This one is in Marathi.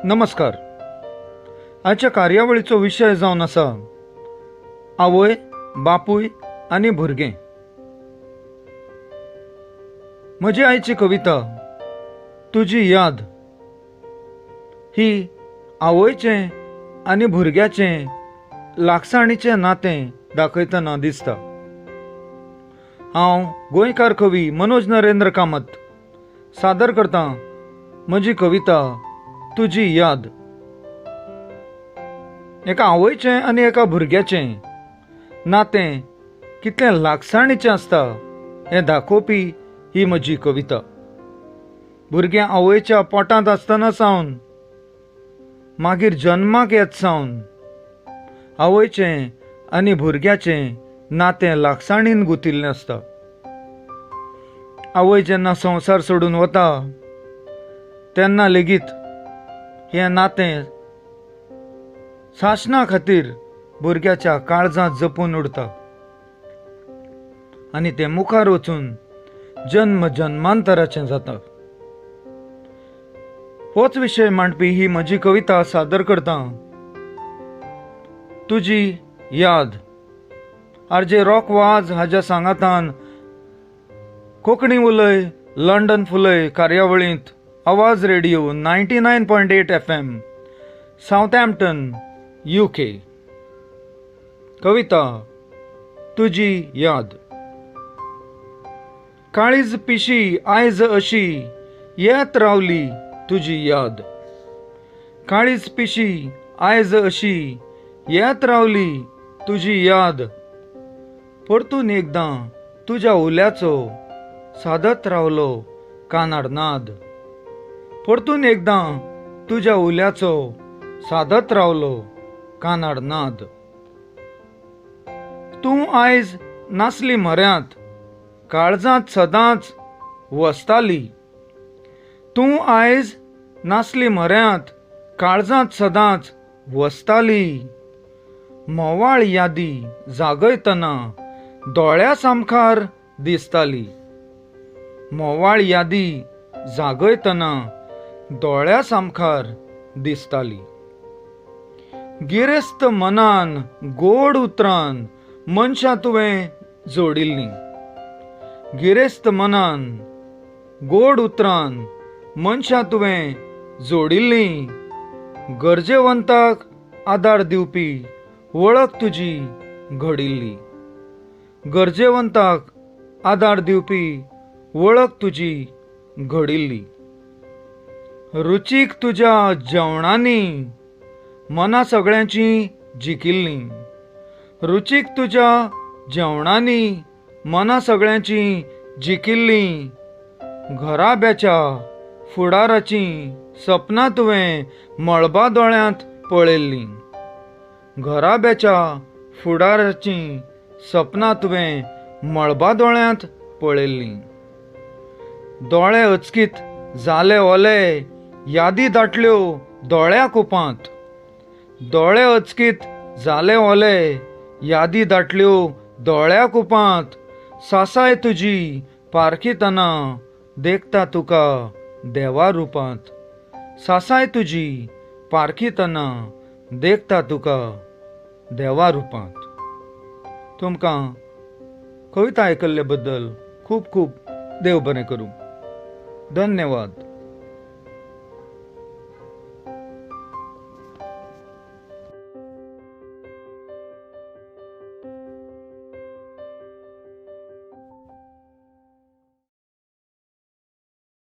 नमस्कार. आजच्या कार्यावळीचो विशय जावन आसा आवय, बापूय आनी भुरगें. म्हजी आयची कविता तुजी याद ही आवयचें आनी भुरग्याचें लागसाणीचें नातें दाखयतना दिसता. हांव गोंयकार कवी मनोज नरेंद्र कामत सादर करतां म्हजी कविता तुजी याद. एका आवयचें आनी एका भुरग्याचें नातें कितलें लागसाणीचें आसता हें दाखोवपी ही म्हजी कविता. भुरगें आवयच्या पोटांत आसतना सावन मागीर जन्माक येत सावन आवयचें आनी भुरग्याचें नातें लागसाणीन गुंथिल्लें आसता. आवय जेन्ना संवसार सोडून वता तेन्ना लेगीत हें नातें सासणा खातीर भुरग्याच्या काळजांत जपून उरता आनी तें मुखार वचून जन्म जन्मांतराचें जाता. होच विशय मांडपी ही म्हजी कविता सादर करतां तुजी याद. आरजे रॉक वाज हाज्या सांगातान कोंकणी उलय लंडन फुलय कार्यावळींत आवाज रेडिओ 99.8 FM साउथहॅम्प्टन UK. कविता तुजी याद. काळीज पिशी आयज अशी येत रावली तुजी याद. काळीज पिशी आयज अशी येत रावली तुजी याद. परतून एकदां तुज्या उल्याचो सादत रावलो कानाड नाद. परतून एकदां तुज्या उल्याचो सादत रावलो कानाड नाद. तूं आयज नासली म्हऱ्यांत काळजांत सदांच वसताली. तूं आयज नासली म्हऱ्यांत काळजांत सदांच वसताली. मोवाळ यादी जागयतना दोळ्या सामखार दिसताली. मोवाळ यादी जागयतना दोळ्या सामखार दिसताली. गिरेस्त मनान गोड उतरान मनशां तुवें जोडिल्लीं. गिरेस्त मनान गोड उतरान मनशां तुवें जोडिल्लीं. गरजेवंताक आदार दिवपी वळख तुजी घडिल्ली. गरजेवंताक आदार दिवपी वळख तुजी घडिल्ली. रुचीक तुज्या जेवणांनी मनां सगळ्यांची जिकिल्लीं. रुचीक तुज्या जेवणांनी मनां सगळ्यांची जिकिल्लीं. घराब्याच्या फुडाराची सपनां तुवें मळबा दोळ्यांत पळयल्लीं. घराब्याच्या फुडाराची सपनां तुवें मळबा दोळ्यांत पळयल्लीं. दोळे अचकीत जाले ओले यादी दाटल्यो दोळ्या कुपांत. दोळे अचकीत जाले ओले यादी दाटल्यो दोळ्या कुपांत. सासाय तुजी पारखीतना देखता तुका देवा रुपांत. सासाय तुजी पारखीतना देखता तुका देवा रुपांत. तुमकां कविता आयकल्ले बद्दल खूब खूब देव बरें करूं. धन्यवाद.